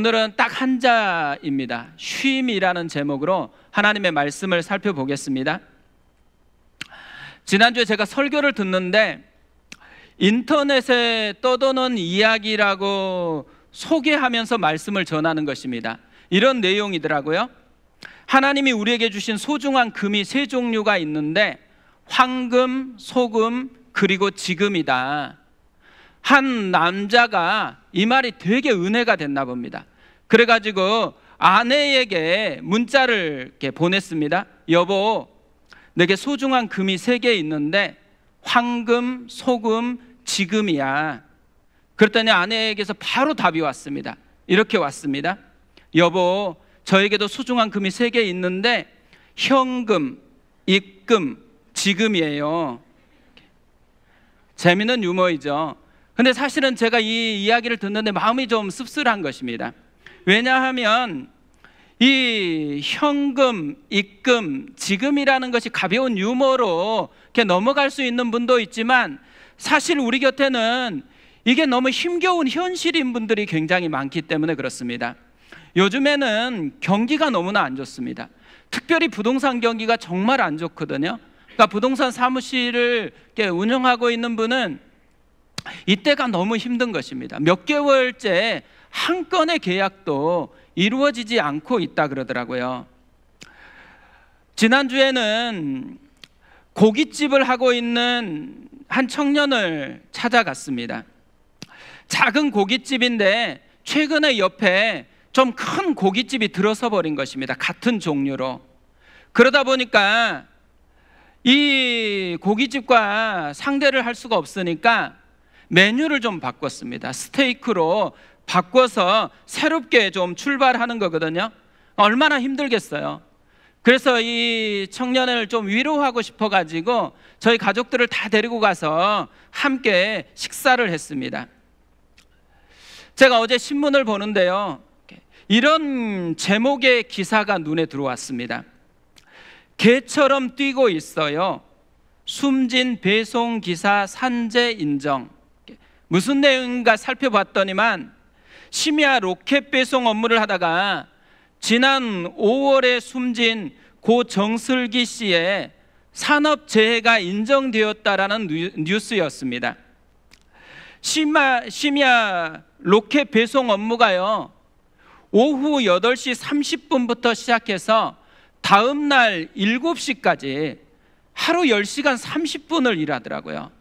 오늘은 딱 한 자입니다. 쉼이라는 제목으로 하나님의 말씀을 살펴보겠습니다. 지난주에 제가 설교를 듣는데 인터넷에 떠도는 이야기라고 소개하면서 말씀을 전하는 것입니다. 이런 내용이더라고요. 하나님이 우리에게 주신 소중한 금이 세 종류가 있는데 황금, 소금, 그리고 지금이다. 한 남자가 이 말이 되게 은혜가 됐나 봅니다. 그래가지고 아내에게 문자를 이렇게 보냈습니다. 여보, 내게 소중한 금이 3개 있는데 황금, 소금, 지금이야. 그랬더니 아내에게서 바로 답이 왔습니다. 이렇게 왔습니다. 여보, 저에게도 소중한 금이 3개 있는데 현금, 입금, 지금이에요. 재미있는 유머이죠. 근데 사실은 제가 이 이야기를 듣는데 마음이 좀 씁쓸한 것입니다. 왜냐하면 이 현금, 입금, 지금이라는 것이 가벼운 유머로 이렇게 넘어갈 수 있는 분도 있지만 사실 우리 곁에는 이게 너무 힘겨운 현실인 분들이 굉장히 많기 때문에 그렇습니다. 요즘에는 경기가 너무나 안 좋습니다. 특별히 부동산 경기가 정말 안 좋거든요. 그러니까 부동산 사무실을 이렇게 운영하고 있는 분은 이때가 너무 힘든 것입니다. 몇 개월째 한 건의 계약도 이루어지지 않고 있다 그러더라고요. 지난주에는 고깃집을 하고 있는 한 청년을 찾아갔습니다. 작은 고깃집인데 최근에 옆에 좀 큰 고깃집이 들어서 버린 것입니다. 같은 종류로. 그러다 보니까 이 고깃집과 상대를 할 수가 없으니까 메뉴를 좀 바꿨습니다. 스테이크로 바꿔서 새롭게 좀 출발하는 거거든요. 얼마나 힘들겠어요. 그래서 이 청년을 좀 위로하고 싶어가지고 저희 가족들을 다 데리고 가서 함께 식사를 했습니다. 제가 어제 신문을 보는데요, 이런 제목의 기사가 눈에 들어왔습니다. 개처럼 뛰고 있어요. 숨진 배송기사 산재 인정. 무슨 내용인가 살펴봤더니만 심야 로켓 배송 업무를 하다가 지난 5월에 숨진 고 정슬기 씨의 산업재해가 인정되었다라는 뉴스였습니다. 심야 로켓 배송 업무가요, 오후 8시 30분부터 시작해서 다음 날 7시까지 하루 10시간 30분을 일하더라고요.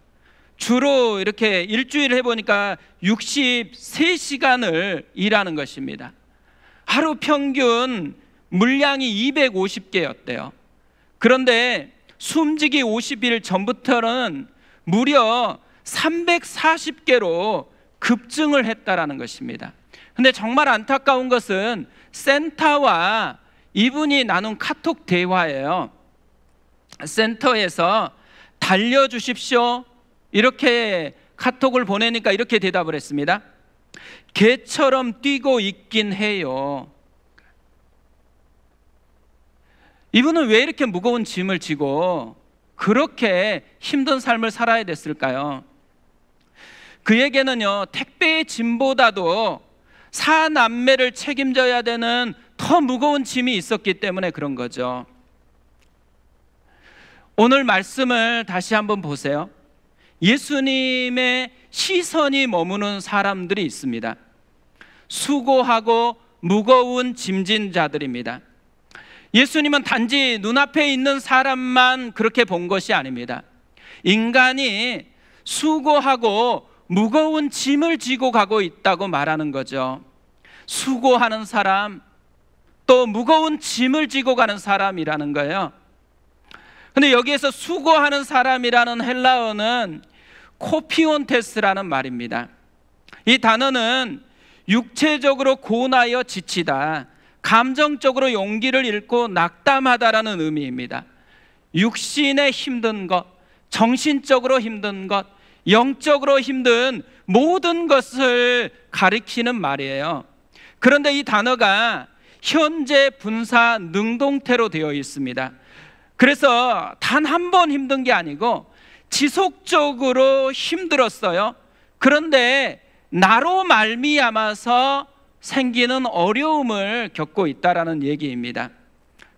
주로 이렇게 일주일 해보니까 63시간을 일하는 것입니다. 하루 평균 물량이 250개였대요. 그런데 숨지기 50일 전부터는 무려 340개로 급증을 했다라는 것입니다. 근데 정말 안타까운 것은 센터와 이분이 나눈 카톡 대화예요. 센터에서 달려주십시오 이렇게 카톡을 보내니까 이렇게 대답을 했습니다. 개처럼 뛰고 있긴 해요. 이분은 왜 이렇게 무거운 짐을 지고 그렇게 힘든 삶을 살아야 됐을까요? 그에게는요, 택배의 짐보다도 사남매를 책임져야 되는 더 무거운 짐이 있었기 때문에 그런 거죠. 오늘 말씀을 다시 한번 보세요. 예수님의 시선이 머무는 사람들이 있습니다. 수고하고 무거운 짐진 자들입니다. 예수님은 단지 눈앞에 있는 사람만 그렇게 본 것이 아닙니다. 인간이 수고하고 무거운 짐을 지고 가고 있다고 말하는 거죠. 수고하는 사람, 또 무거운 짐을 지고 가는 사람이라는 거예요. 근데 여기에서 수고하는 사람이라는 헬라어는 코피온테스라는 말입니다. 이 단어는 육체적으로 고나여 지치다, 감정적으로 용기를 잃고 낙담하다라는 의미입니다. 육신에 힘든 것, 정신적으로 힘든 것, 영적으로 힘든 모든 것을 가리키는 말이에요. 그런데 이 단어가 현재 분사 능동태로 되어 있습니다. 그래서 단 한 번 힘든 게 아니고 지속적으로 힘들었어요. 그런데 나로 말미암아서 생기는 어려움을 겪고 있다라는 얘기입니다.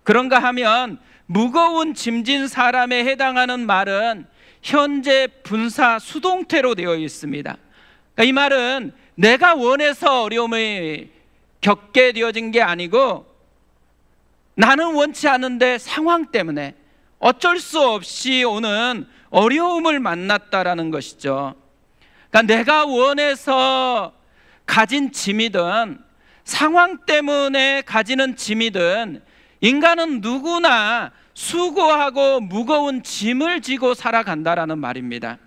그런가 하면 무거운 짐진 사람에 해당하는 말은 현재 분사 수동태로 되어 있습니다. 그러니까 이 말은 내가 원해서 어려움을 겪게 되어진 게 아니고 나는 원치 않은데 상황 때문에 어쩔 수 없이 오는 어려움을 만났다라는 것이죠. 그러니까 내가 원해서 가진 짐이든 상황 때문에 가지는 짐이든 인간은 누구나 수고하고 무거운 짐을 지고 살아간다라는 말입니다.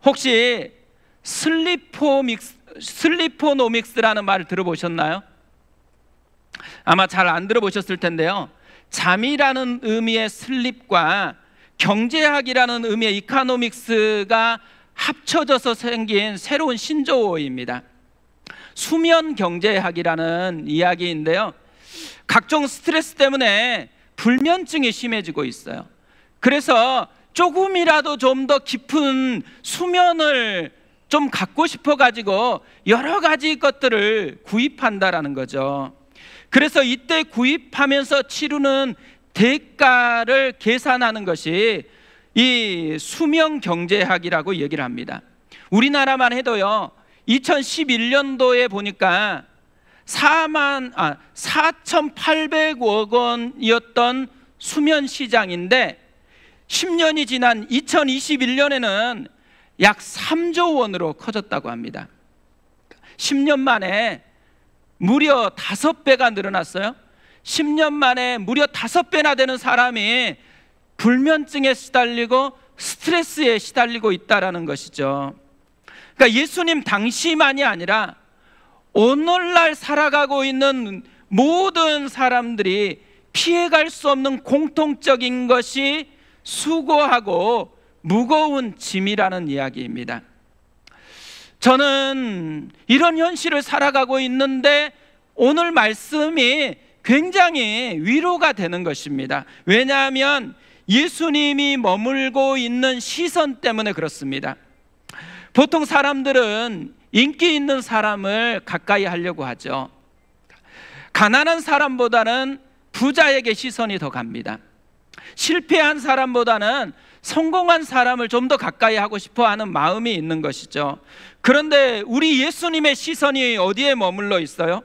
혹시 슬리포노믹스라는 말을 들어보셨나요? 아마 잘 안 들어보셨을 텐데요, 잠이라는 의미의 슬립과 경제학이라는 의미의 이코노믹스가 합쳐져서 생긴 새로운 신조어입니다. 수면 경제학이라는 이야기인데요, 각종 스트레스 때문에 불면증이 심해지고 있어요. 그래서 조금이라도 좀 더 깊은 수면을 좀 갖고 싶어 가지고 여러 가지 것들을 구입한다라는 거죠. 그래서 이때 구입하면서 치르는 대가를 계산하는 것이 이 수면 경제학이라고 얘기를 합니다. 우리나라만 해도요, 2011년도에 보니까 4,800억 원이었던 수면 시장인데 10년이 지난 2021년에는 약 3조 원으로 커졌다고 합니다. 10년 만에 무려 5배가 늘어났어요. 10년 만에 무려 5배나 되는 사람이 불면증에 시달리고 스트레스에 시달리고 있다는 것이죠. 그러니까 예수님 당시만이 아니라 오늘날 살아가고 있는 모든 사람들이 피해갈 수 없는 공통적인 것이 수고하고 무거운 짐이라는 이야기입니다. 저는 이런 현실을 살아가고 있는데 오늘 말씀이 굉장히 위로가 되는 것입니다. 왜냐하면 예수님이 머물고 있는 시선 때문에 그렇습니다. 보통 사람들은 인기 있는 사람을 가까이 하려고 하죠. 가난한 사람보다는 부자에게 시선이 더 갑니다. 실패한 사람보다는 성공한 사람을 좀 더 가까이 하고 싶어 하는 마음이 있는 것이죠. 그런데 우리 예수님의 시선이 어디에 머물러 있어요?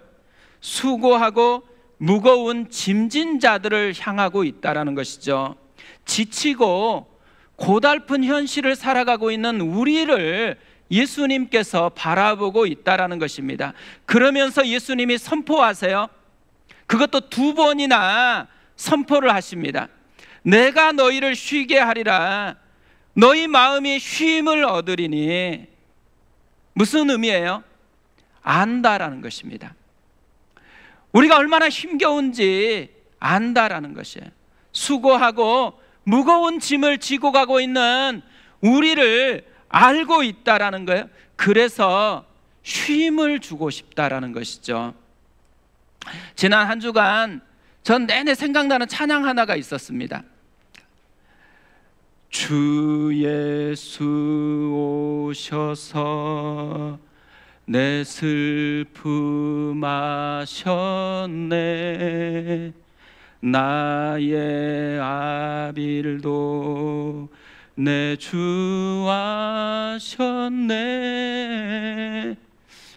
수고하고 무거운 짐진 자들을 향하고 있다는 것이죠. 지치고 고달픈 현실을 살아가고 있는 우리를 예수님께서 바라보고 있다는 것입니다. 그러면서 예수님이 선포하세요. 그것도 2번이나 선포를 하십니다. 내가 너희를 쉬게 하리라. 너희 마음이 쉼을 얻으리니. 무슨 의미예요? 안다라는 것입니다. 우리가 얼마나 힘겨운지 안다라는 것이에요. 수고하고 무거운 짐을 지고 가고 있는 우리를 알고 있다라는 거예요. 그래서 쉼을 주고 싶다라는 것이죠. 지난 한 주간 전 내내 생각나는 찬양 하나가 있었습니다. 주 예수 오셔서 내 슬픔 아셨네. 나의 아빌도 내 주 아셨네.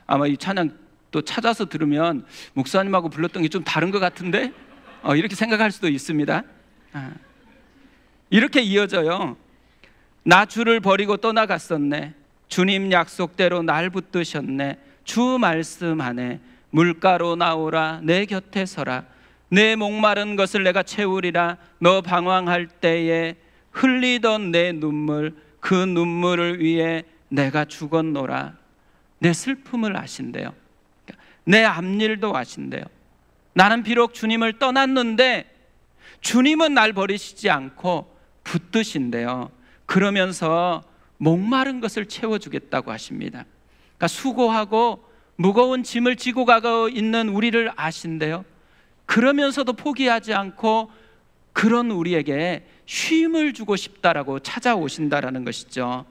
아마 이 찬양 또 찾아서 들으면 목사님하고 불렀던 게 좀 다른 것 같은데 이렇게 생각할 수도 있습니다. 이렇게 이어져요. 나 주를 버리고 떠나갔었네. 주님 약속대로 날 붙드셨네. 주 말씀하네. 물가로 나오라. 내 곁에 서라. 내 목마른 것을 내가 채우리라. 너 방황할 때에 흘리던 내 눈물, 그 눈물을 위해 내가 죽었노라. 내 슬픔을 아신대요. 내 앞일도 아신대요. 나는 비록 주님을 떠났는데 주님은 날 버리시지 않고 붙드신대요. 그러면서 목마른 것을 채워주겠다고 하십니다. 그러니까 수고하고 무거운 짐을 지고 가고 있는 우리를 아신대요. 그러면서도 포기하지 않고 그런 우리에게 쉼을 주고 싶다라고 찾아오신다라는 것이죠.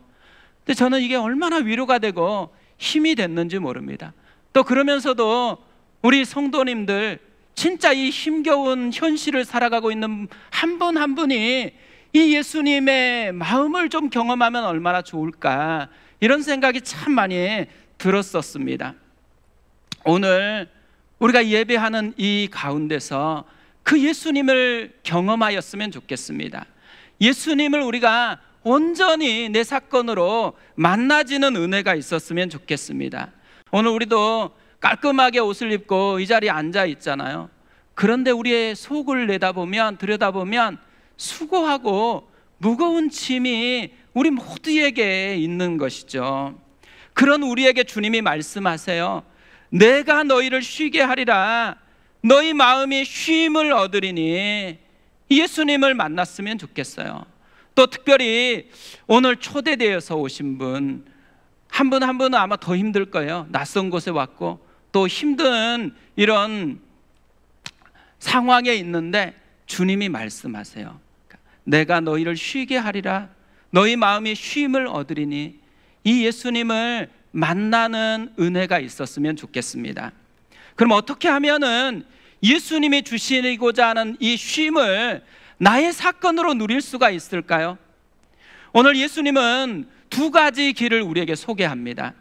근데 저는 이게 얼마나 위로가 되고 힘이 됐는지 모릅니다. 또 그러면서도 우리 성도님들 진짜 이 힘겨운 현실을 살아가고 있는 한 분 한 분이 이 예수님의 마음을 좀 경험하면 얼마나 좋을까, 이런 생각이 참 많이 들었었습니다. 오늘 우리가 예배하는 이 가운데서 그 예수님을 경험하였으면 좋겠습니다. 예수님을 우리가 온전히 내 사건으로 만나지는 은혜가 있었으면 좋겠습니다. 오늘 우리도 깔끔하게 옷을 입고 이 자리에 앉아 있잖아요. 그런데 우리의 속을 들여다보면 수고하고 무거운 짐이 우리 모두에게 있는 것이죠. 그런 우리에게 주님이 말씀하세요. 내가 너희를 쉬게 하리라. 너희 마음이 쉼을 얻으리니. 예수님을 만났으면 좋겠어요. 또 특별히 오늘 초대되어서 오신 분, 한 분 한 분은 아마 더 힘들 거예요. 낯선 곳에 왔고 또 힘든 이런 상황에 있는데 주님이 말씀하세요. 내가 너희를 쉬게 하리라. 너희 마음이 쉼을 얻으리니. 이 예수님을 만나는 은혜가 있었으면 좋겠습니다. 그럼 어떻게 하면은 예수님이 주시고자 하는 이 쉼을 나의 사건으로 누릴 수가 있을까요? 오늘 예수님은 두 가지 길을 우리에게 소개합니다.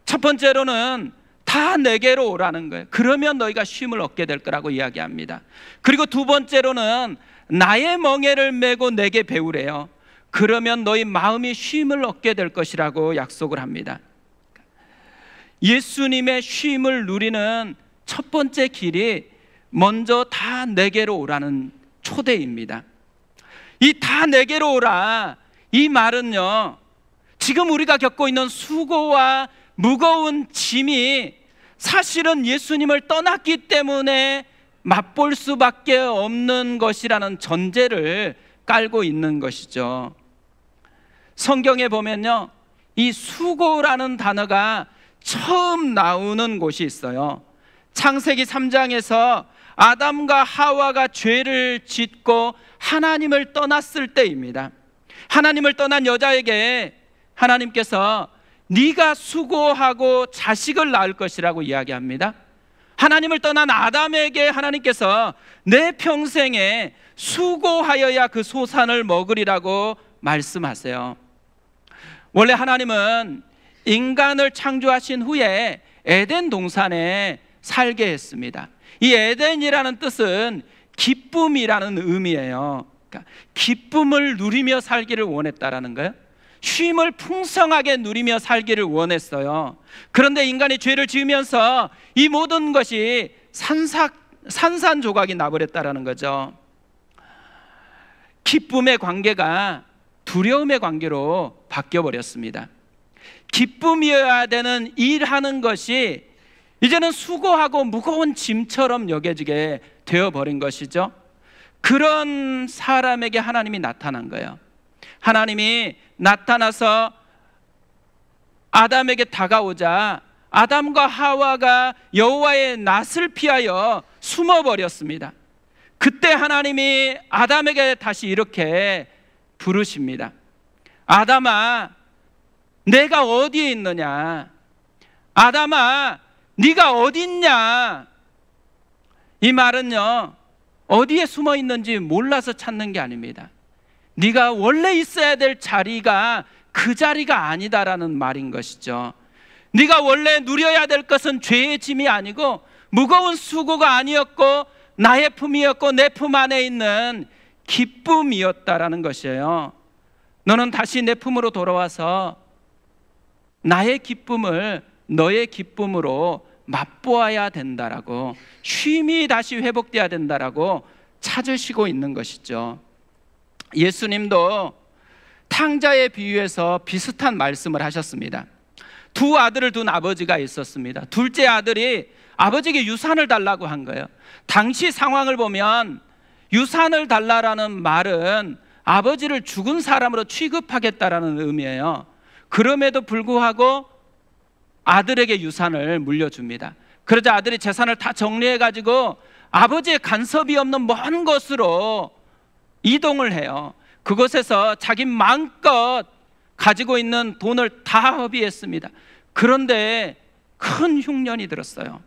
첫 번째로는 다 내게로 오라는 거예요. 그러면 너희가 쉼을 얻게 될 거라고 이야기합니다. 그리고 두 번째로는 나의 멍에를 메고 내게 배우래요. 그러면 너희 마음이 쉼을 얻게 될 것이라고 약속을 합니다. 예수님의 쉼을 누리는 첫 번째 길이 먼저 다 내게로 오라는 초대입니다. 이 다 내게로 오라, 이 말은요, 지금 우리가 겪고 있는 수고와 무거운 짐이 사실은 예수님을 떠났기 때문에 맛볼 수밖에 없는 것이라는 전제를 깔고 있는 것이죠. 성경에 보면요, 이 수고라는 단어가 처음 나오는 곳이 있어요. 창세기 3장에서 아담과 하와가 죄를 짓고 하나님을 떠났을 때입니다. 하나님을 떠난 여자에게 하나님께서 네가 수고하고 자식을 낳을 것이라고 이야기합니다. 하나님을 떠난 아담에게 하나님께서 내 평생에 수고하여야 그 소산을 먹으리라고 말씀하세요. 원래 하나님은 인간을 창조하신 후에 에덴 동산에 살게 했습니다. 이 에덴이라는 뜻은 기쁨이라는 의미예요. 그러니까 기쁨을 누리며 살기를 원했다라는 거예요. 쉼을 풍성하게 누리며 살기를 원했어요. 그런데 인간이 죄를 지으면서 이 모든 것이 산산조각이 나버렸다라는 거죠. 기쁨의 관계가 두려움의 관계로 바뀌어버렸습니다. 기쁨이어야 되는 일하는 것이 이제는 수고하고 무거운 짐처럼 여겨지게 되어버린 것이죠. 그런 사람에게 하나님이 나타난 거예요. 하나님이 나타나서 아담에게 다가오자 아담과 하와가 여호와의 낯을 피하여 숨어버렸습니다. 그때 하나님이 아담에게 다시 이렇게 부르십니다. 아담아, 내가 어디에 있느냐? 아담아, 네가 어디 있냐? 이 말은요, 어디에 숨어 있는지 몰라서 찾는 게 아닙니다. 네가 원래 있어야 될 자리가 그 자리가 아니다라는 말인 것이죠. 네가 원래 누려야 될 것은 죄의 짐이 아니고 무거운 수고가 아니었고 나의 품이었고 내 품 안에 있는 기쁨이었다라는 것이에요. 너는 다시 내 품으로 돌아와서 나의 기쁨을 너의 기쁨으로 맛보아야 된다라고, 쉼이 다시 회복돼야 된다라고 찾으시고 있는 것이죠. 예수님도 탕자에 비유해서 비슷한 말씀을 하셨습니다. 두 아들을 둔 아버지가 있었습니다. 둘째 아들이 아버지에게 유산을 달라고 한 거예요. 당시 상황을 보면 유산을 달라라는 말은 아버지를 죽은 사람으로 취급하겠다라는 의미예요. 그럼에도 불구하고 아들에게 유산을 물려줍니다. 그러자 아들이 재산을 다 정리해가지고 아버지의 간섭이 없는 먼 곳으로 이동을 해요. 그곳에서 자기 마음껏 가지고 있는 돈을 다 허비했습니다. 그런데 큰 흉년이 들었어요.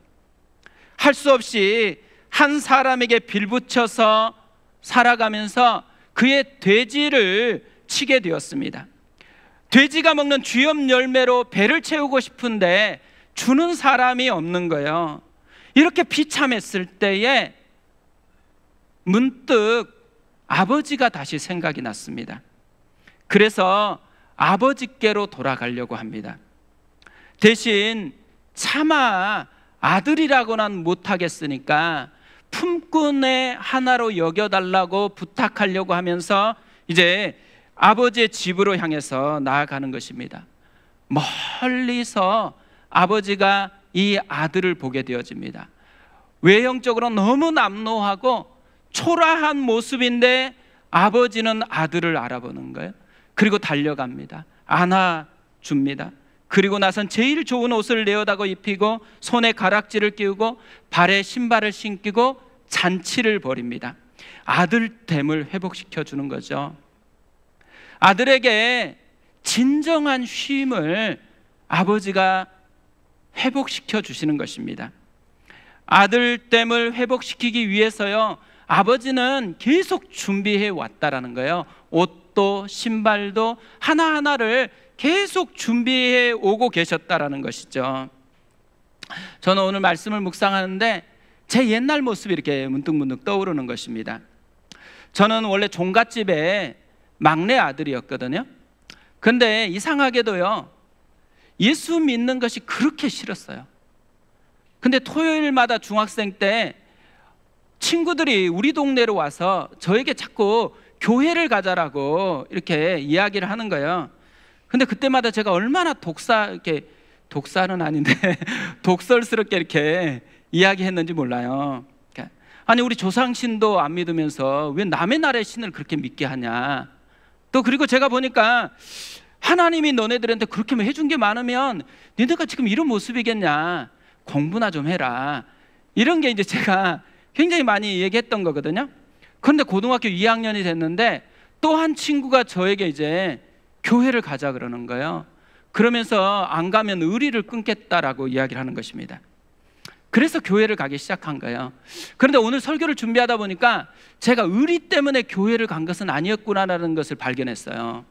할 수 없이 한 사람에게 빌붙여서 살아가면서 그의 돼지를 치게 되었습니다. 돼지가 먹는 쥐염 열매로 배를 채우고 싶은데 주는 사람이 없는 거예요. 이렇게 비참했을 때에 문득 아버지가 다시 생각이 났습니다. 그래서 아버지께로 돌아가려고 합니다. 대신 차마 아들이라고는 못하겠으니까 품꾼의 하나로 여겨달라고 부탁하려고 하면서 이제 아버지의 집으로 향해서 나아가는 것입니다. 멀리서 아버지가 이 아들을 보게 되어집니다. 외형적으로 너무 남노하고 초라한 모습인데 아버지는 아들을 알아보는 거예요. 그리고 달려갑니다. 안아줍니다. 그리고 나선 제일 좋은 옷을 내어다가 입히고 손에 가락지를 끼우고 발에 신발을 신기고 잔치를 벌입니다. 아들됨을 회복시켜 주는 거죠. 아들에게 진정한 쉼을 아버지가 회복시켜 주시는 것입니다. 아들됨을 회복시키기 위해서요, 아버지는 계속 준비해 왔다라는 거예요. 옷도 신발도 하나하나를 계속 준비해 오고 계셨다라는 것이죠. 저는 오늘 말씀을 묵상하는데 제 옛날 모습이 이렇게 문득문득 떠오르는 것입니다. 저는 원래 종갓집의 막내 아들이었거든요. 근데 이상하게도요, 예수 믿는 것이 그렇게 싫었어요. 근데 토요일마다 중학생 때 친구들이 우리 동네로 와서 저에게 자꾸 교회를 가자라고 이렇게 이야기를 하는 거예요. 근데 그때마다 제가 얼마나 독사는 아닌데 독설스럽게 이렇게 이야기했는지 몰라요. 아니, 우리 조상신도 안 믿으면서 왜 남의 나라의 신을 그렇게 믿게 하냐. 또 그리고 제가 보니까 하나님이 너네들한테 그렇게 해준 게 많으면 너네가 지금 이런 모습이겠냐, 공부나 좀 해라, 이런 게 이제 제가 굉장히 많이 얘기했던 거거든요. 그런데 고등학교 2학년이 됐는데 또 한 친구가 저에게 이제 교회를 가자 그러는 거예요. 그러면서 안 가면 의리를 끊겠다라고 이야기를 하는 것입니다. 그래서 교회를 가기 시작한 거예요. 그런데 오늘 설교를 준비하다 보니까 제가 의리 때문에 교회를 간 것은 아니었구나라는 것을 발견했어요.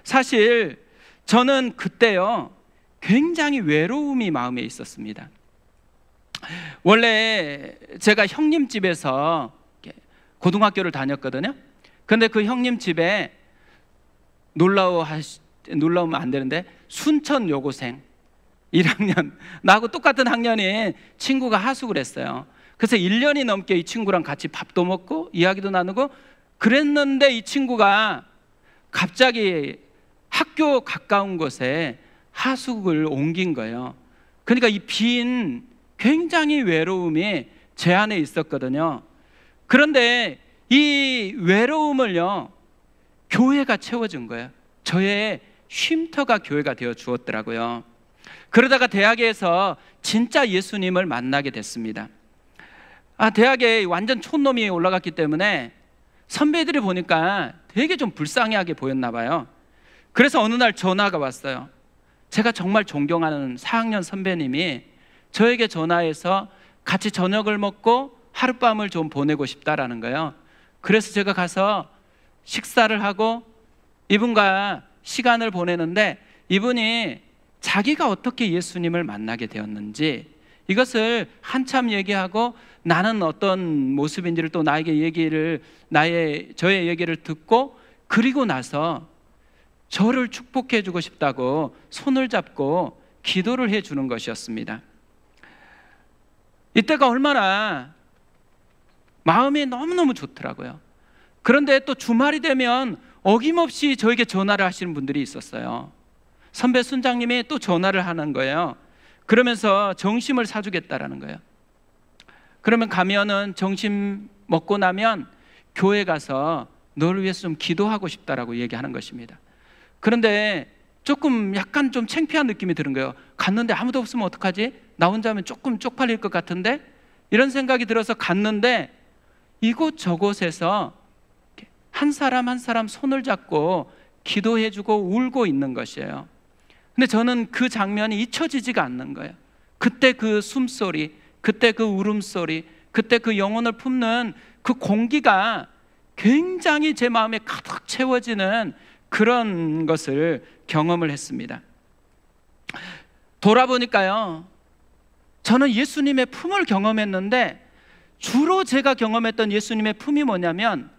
사실 저는 그때요, 굉장히 외로움이 마음에 있었습니다. 원래 제가 형님 집에서 고등학교를 다녔거든요. 그런데 그 형님 집에 놀라우면 안 되는데 순천 여고생 1학년, 나하고 똑같은 학년인 친구가 하숙을 했어요. 그래서 1년이 넘게 이 친구랑 같이 밥도 먹고 이야기도 나누고 그랬는데 이 친구가 갑자기 학교 가까운 곳에 하숙을 옮긴 거예요. 그러니까 이 빈 굉장히 외로움이 제 안에 있었거든요. 그런데 이 외로움을요, 교회가 채워준 거예요. 저의 쉼터가 교회가 되어 주었더라고요. 그러다가 대학에서 진짜 예수님을 만나게 됐습니다. 대학에 완전 촌놈이 올라갔기 때문에 선배들이 보니까 되게 좀 불쌍하게 보였나 봐요. 그래서 어느 날 전화가 왔어요. 제가 정말 존경하는 4학년 선배님이 저에게 전화해서 같이 저녁을 먹고 하룻밤을 좀 보내고 싶다라는 거예요. 그래서 제가 가서 식사를 하고 이분과 시간을 보내는데 이분이 자기가 어떻게 예수님을 만나게 되었는지 이것을 한참 얘기하고 나는 어떤 모습인지를 또 저의 얘기를 듣고 그리고 나서 저를 축복해 주고 싶다고 손을 잡고 기도를 해 주는 것이었습니다. 이때가 얼마나 마음이 너무너무 좋더라고요. 그런데 또 주말이 되면 어김없이 저에게 전화를 하시는 분들이 있었어요. 선배 순장님이 또 전화를 하는 거예요. 그러면서 점심을 사주겠다라는 거예요. 그러면 가면은 점심 먹고 나면 교회 가서 너를 위해서 좀 기도하고 싶다라고 얘기하는 것입니다. 그런데 조금 약간 좀 창피한 느낌이 드는 거예요. 갔는데 아무도 없으면 어떡하지? 나 혼자면 조금 쪽팔릴 것 같은데? 이런 생각이 들어서 갔는데 이곳저곳에서 한 사람 한 사람 손을 잡고 기도해주고 울고 있는 것이에요. 근데 저는 그 장면이 잊혀지지가 않는 거예요. 그때 그 숨소리, 그때 그 울음소리, 그때 그 영혼을 품는 그 공기가 굉장히 제 마음에 가득 채워지는 그런 것을 경험을 했습니다. 돌아보니까요, 저는 예수님의 품을 경험했는데 주로 제가 경험했던 예수님의 품이 뭐냐면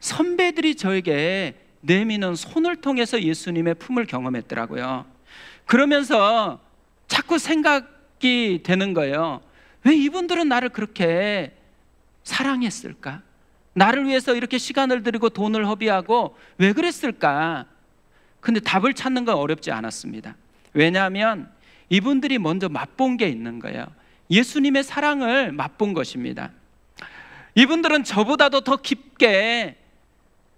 선배들이 저에게 내미는 손을 통해서 예수님의 품을 경험했더라고요. 그러면서 자꾸 생각이 되는 거예요. 왜 이분들은 나를 그렇게 사랑했을까? 나를 위해서 이렇게 시간을 들이고 돈을 허비하고 왜 그랬을까? 근데 답을 찾는 건 어렵지 않았습니다. 왜냐하면 이분들이 먼저 맛본 게 있는 거예요. 예수님의 사랑을 맛본 것입니다. 이분들은 저보다도 더 깊게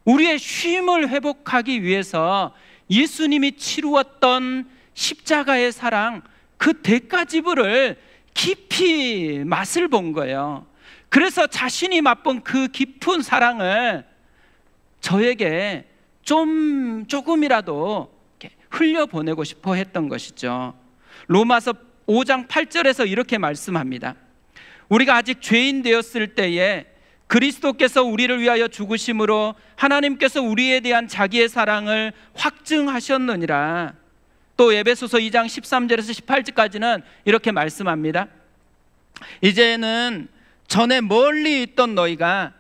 우리의 쉼을 회복하기 위해서 예수님이 치루었던 십자가의 사랑, 그 대가 지불을 깊이 맛을 본 거예요. 그래서 자신이 맛본 그 깊은 사랑을 저에게 조금이라도 흘려보내고 싶어 했던 것이죠. 로마서 5장 8절에서 이렇게 말씀합니다. 우리가 아직 죄인 되었을 때에 그리스도께서 우리를 위하여 죽으심으로 하나님께서 우리에 대한 자기의 사랑을 확증하셨느니라. 또 에베소서 2장 13절에서 18절까지는 이렇게 말씀합니다. 이제는 전에 멀리 있던 너희가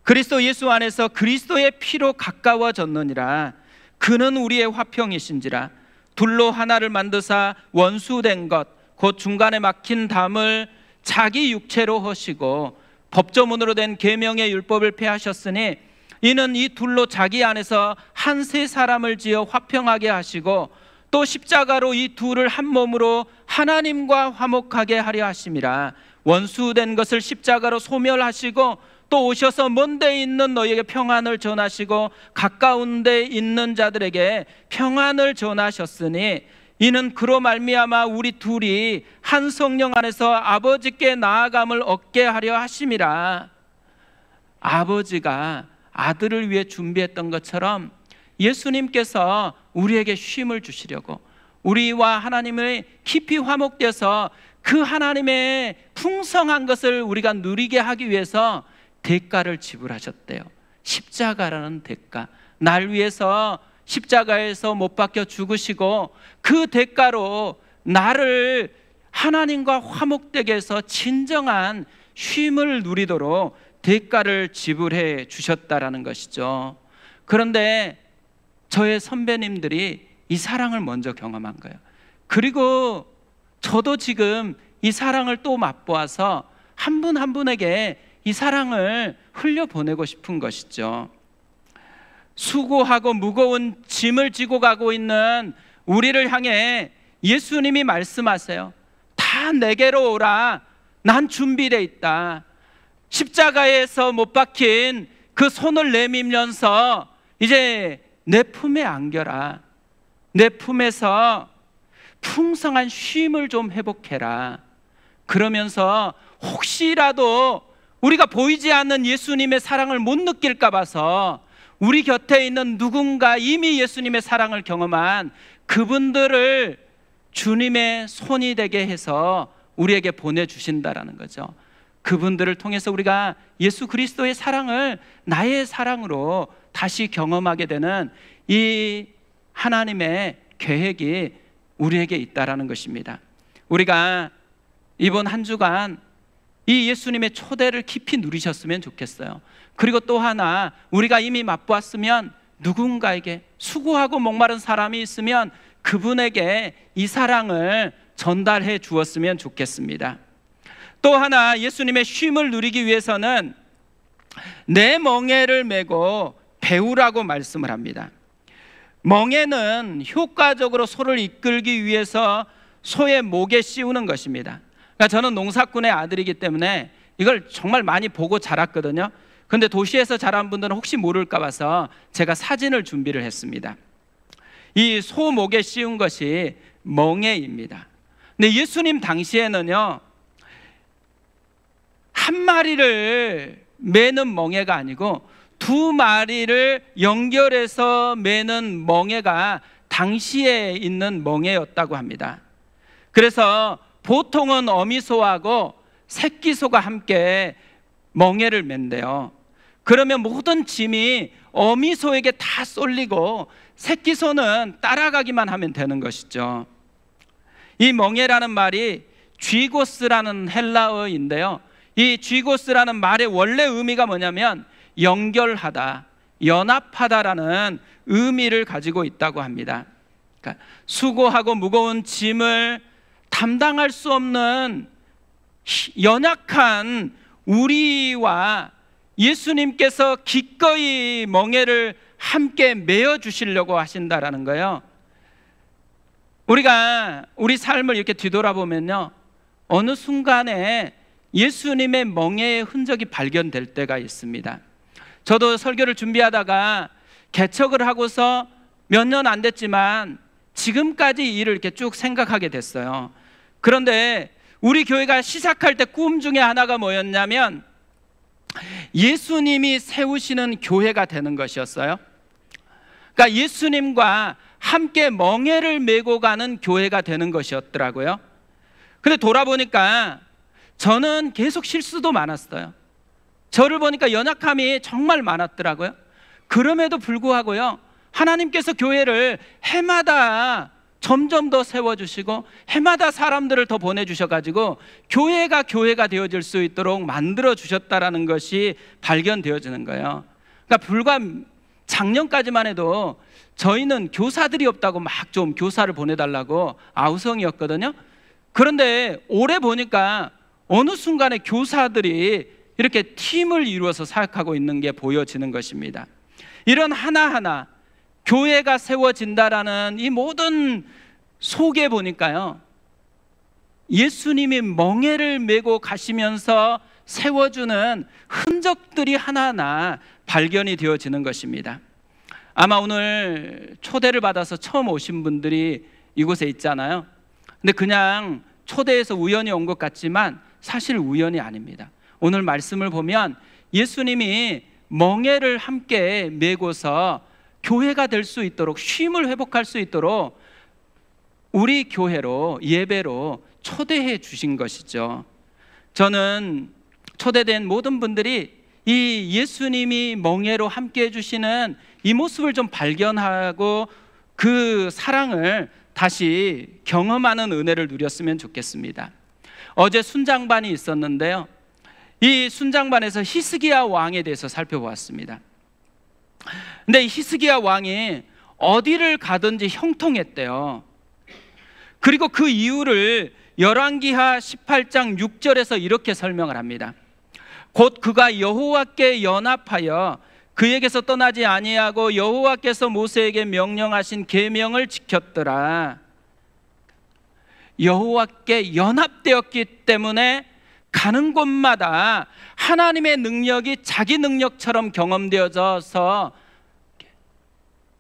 그리스도 예수 안에서 그리스도의 피로 가까워졌느니라. 그는 우리의 화평이신지라. 둘로 하나를 만드사 원수된 것 곧 중간에 막힌 담을 자기 육체로 허시고 법조문으로 된 계명의 율법을 폐하셨으니 이는 이 둘로 자기 안에서 한 세 사람을 지어 화평하게 하시고 또 십자가로 이 둘을 한 몸으로 하나님과 화목하게 하려 하심이라. 원수된 것을 십자가로 소멸하시고 또 오셔서 먼 데 있는 너희에게 평안을 전하시고 가까운 데 있는 자들에게 평안을 전하셨으니 이는 그로 말미암아 우리 둘이 한 성령 안에서 아버지께 나아감을 얻게 하려 하심이라. 아버지가 아들을 위해 준비했던 것처럼 예수님께서 우리에게 쉼을 주시려고, 우리와 하나님의 깊이 화목돼서 그 하나님의 풍성한 것을 우리가 누리게 하기 위해서 대가를 지불하셨대요. 십자가라는 대가, 날 위해서 십자가에서 못 박혀 죽으시고 그 대가로 나를 하나님과 화목되게 해서 진정한 쉼을 누리도록 대가를 지불해 주셨다라는 것이죠. 그런데 저의 선배님들이 이 사랑을 먼저 경험한 거예요. 그리고 저도 지금 이 사랑을 또 맛보아서 한 분 한 분에게 이 사랑을 흘려보내고 싶은 것이죠. 수고하고 무거운 짐을 지고 가고 있는 우리를 향해 예수님이 말씀하세요. 다 내게로 오라. 난 준비되어 있다. 십자가에서 못 박힌 그 손을 내밀면서 이제 내 품에 안겨라. 내 품에서 풍성한 쉼을 좀 회복해라. 그러면서 혹시라도 우리가 보이지 않는 예수님의 사랑을 못 느낄까 봐서 우리 곁에 있는 누군가 이미 예수님의 사랑을 경험한 그분들을 주님의 손이 되게 해서 우리에게 보내주신다라는 거죠. 그분들을 통해서 우리가 예수 그리스도의 사랑을 나의 사랑으로 다시 경험하게 되는 이 하나님의 계획이 우리에게 있다라는 것입니다. 우리가 이번 한 주간 이 예수님의 초대를 깊이 누리셨으면 좋겠어요. 그리고 또 하나, 우리가 이미 맛보았으면 누군가에게, 수고하고 목마른 사람이 있으면 그분에게 이 사랑을 전달해 주었으면 좋겠습니다. 또 하나, 예수님의 쉼을 누리기 위해서는 내 멍에를 메고 배우라고 말씀을 합니다. 멍에는 효과적으로 소를 이끌기 위해서 소의 목에 씌우는 것입니다. 그러니까 저는 농사꾼의 아들이기 때문에 이걸 정말 많이 보고 자랐거든요. 근데 도시에서 자란 분들은 혹시 모를까 봐서 제가 사진을 준비를 했습니다. 이 소 목에 씌운 것이 멍에입니다. 근데 예수님 당시에는요, 한 마리를 매는 멍에가 아니고 두 마리를 연결해서 매는 멍에가 당시에 있는 멍에였다고 합니다. 그래서 보통은 어미소하고 새끼소가 함께 멍에를 맨대요. 그러면 모든 짐이 어미소에게 다 쏠리고 새끼소는 따라가기만 하면 되는 것이죠. 이 멍에라는 말이 쥐고스라는 헬라어인데요, 이 쥐고스라는 말의 원래 의미가 뭐냐면 연결하다, 연합하다라는 의미를 가지고 있다고 합니다. 그러니까 수고하고 무거운 짐을 담당할 수 없는 연약한 우리와 예수님께서 기꺼이 멍에를 함께 메어 주시려고 하신다라는 거예요. 우리가 우리 삶을 이렇게 뒤돌아보면요, 어느 순간에 예수님의 멍에의 흔적이 발견될 때가 있습니다. 저도 설교를 준비하다가 개척을 하고서 몇 년 안 됐지만 지금까지 이 일을 이렇게 쭉 생각하게 됐어요. 그런데 우리 교회가 시작할 때 꿈 중에 하나가 뭐였냐면 예수님이 세우시는 교회가 되는 것이었어요. 그러니까 예수님과 함께 멍에를 메고 가는 교회가 되는 것이었더라고요. 근데 돌아보니까 저는 계속 실수도 많았어요. 저를 보니까 연약함이 정말 많았더라고요. 그럼에도 불구하고요, 하나님께서 교회를 해마다 점점 더 세워주시고 해마다 사람들을 더 보내주셔가지고 교회가 되어질 수 있도록 만들어주셨다라는 것이 발견되어지는 거예요. 그러니까 불과 작년까지만 해도 저희는 교사들이 없다고 막 좀 교사를 보내달라고 아우성이었거든요. 그런데 올해 보니까 어느 순간에 교사들이 이렇게 팀을 이루어서 사역하고 있는 게 보여지는 것입니다. 이런 하나하나 교회가 세워진다라는 이 모든 속에 보니까요, 예수님이 멍에를 메고 가시면서 세워주는 흔적들이 하나하나 발견이 되어지는 것입니다. 아마 오늘 초대를 받아서 처음 오신 분들이 이곳에 있잖아요. 근데 그냥 초대해서 우연히 온 것 같지만 사실 우연이 아닙니다. 오늘 말씀을 보면 예수님이 멍에를 함께 메고서 교회가 될 수 있도록, 쉼을 회복할 수 있도록 우리 교회로, 예배로 초대해 주신 것이죠. 저는 초대된 모든 분들이 이 예수님이 멍에로 함께 해주시는 이 모습을 좀 발견하고 그 사랑을 다시 경험하는 은혜를 누렸으면 좋겠습니다. 어제 순장반이 있었는데요, 이 순장반에서 히스기야 왕에 대해서 살펴보았습니다. 근데 이 히스기야 왕이 어디를 가든지 형통했대요. 그리고 그 이유를 열왕기하 18장 6절에서 이렇게 설명을 합니다. 곧 그가 여호와께 연합하여 그에게서 떠나지 아니하고 여호와께서 모세에게 명령하신 계명을 지켰더라. 여호와께 연합되었기 때문에 가는 곳마다 하나님의 능력이 자기 능력처럼 경험되어져서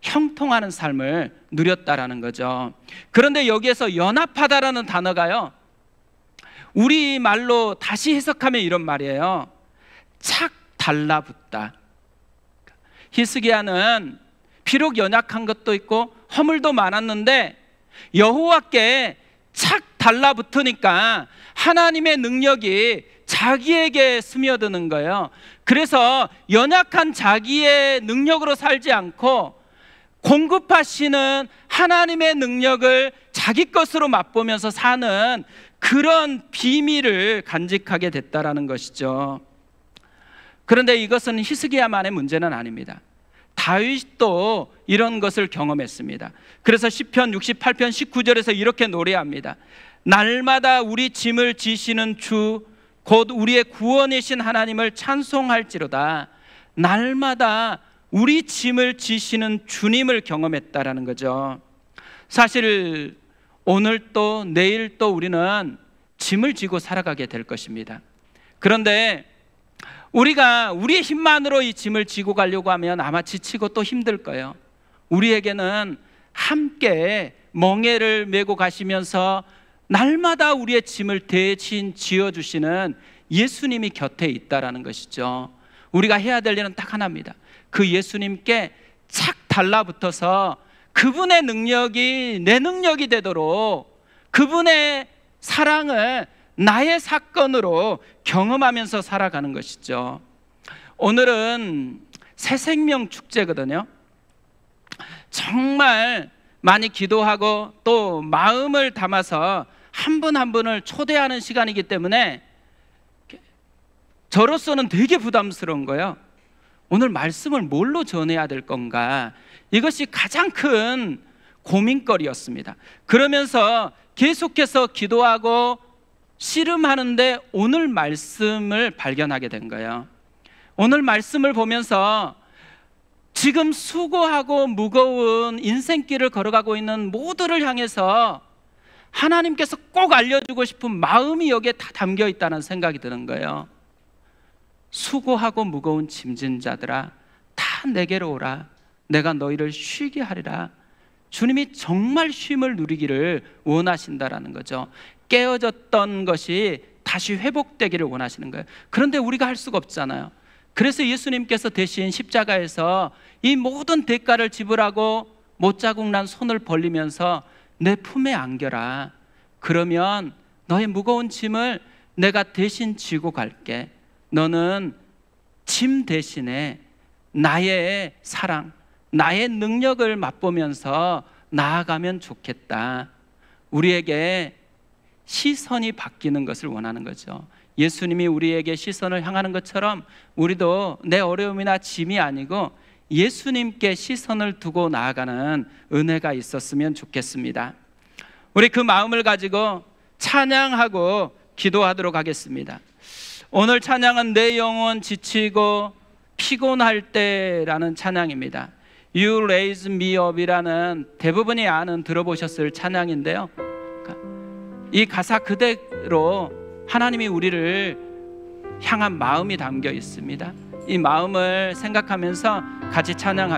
형통하는 삶을 누렸다라는 거죠. 그런데 여기에서 연합하다라는 단어가요, 우리말로 다시 해석하면 이런 말이에요. 착 달라붙다. 히스기야는 비록 연약한 것도 있고 허물도 많았는데 여호와께 착 달라붙으니까 하나님의 능력이 자기에게 스며드는 거예요. 그래서 연약한 자기의 능력으로 살지 않고 공급하시는 하나님의 능력을 자기 것으로 맛보면서 사는 그런 비밀을 간직하게 됐다라는 것이죠. 그런데 이것은 히스기야만의 문제는 아닙니다. 다윗도 이런 것을 경험했습니다. 그래서 시편 68편 19절에서 이렇게 노래합니다. 날마다 우리 짐을 지시는 주 곧 우리의 구원이신 하나님을 찬송할지로다. 날마다 우리 짐을 지시는 주님을 경험했다라는 거죠. 사실 오늘 또 내일 또 우리는 짐을 지고 살아가게 될 것입니다. 그런데 우리가 우리의 힘만으로 이 짐을 지고 가려고 하면 아마 지치고 또 힘들 거예요. 우리에게는 함께 멍에를 메고 가시면서 날마다 우리의 짐을 대신 지어주시는 예수님이 곁에 있다라는 것이죠. 우리가 해야 될 일은 딱 하나입니다. 그 예수님께 착 달라붙어서 그분의 능력이 내 능력이 되도록 그분의 사랑을 나의 사건으로 경험하면서 살아가는 것이죠. 오늘은 새생명 축제거든요. 정말 많이 기도하고 또 마음을 담아서 한 분 한 분을 초대하는 시간이기 때문에 저로서는 되게 부담스러운 거예요. 오늘 말씀을 뭘로 전해야 될 건가? 이것이 가장 큰 고민거리였습니다. 그러면서 계속해서 기도하고 씨름하는데 오늘 말씀을 발견하게 된 거예요. 오늘 말씀을 보면서 지금 수고하고 무거운 인생길을 걸어가고 있는 모두를 향해서 하나님께서 꼭 알려주고 싶은 마음이 여기에 다 담겨 있다는 생각이 드는 거예요. 수고하고 무거운 짐진 자들아, 다 내게로 오라. 내가 너희를 쉬게 하리라. 주님이 정말 쉼을 누리기를 원하신다라는 거죠. 깨어졌던 것이 다시 회복되기를 원하시는 거예요. 그런데 우리가 할 수가 없잖아요. 그래서 예수님께서 대신 십자가에서 이 모든 대가를 지불하고 못자국 난 손을 벌리면서 내 품에 안겨라. 그러면 너의 무거운 짐을 내가 대신 지고 갈게. 너는 짐 대신에 나의 사랑, 나의 능력을 맛보면서 나아가면 좋겠다. 우리에게 시선이 바뀌는 것을 원하는 거죠. 예수님이 우리에게 시선을 향하는 것처럼 우리도 내 어려움이나 짐이 아니고 예수님께 시선을 두고 나아가는 은혜가 있었으면 좋겠습니다. 우리 그 마음을 가지고 찬양하고 기도하도록 하겠습니다. 오늘 찬양은 내 영혼 지치고 피곤할 때라는 찬양입니다. You raise me up이라는 대부분이 아는 들어보셨을 찬양인데요, 이 가사 그대로 하나님이 우리를 향한 마음이 담겨 있습니다. 이 마음을 생각하면서 같이 찬양하겠습니다.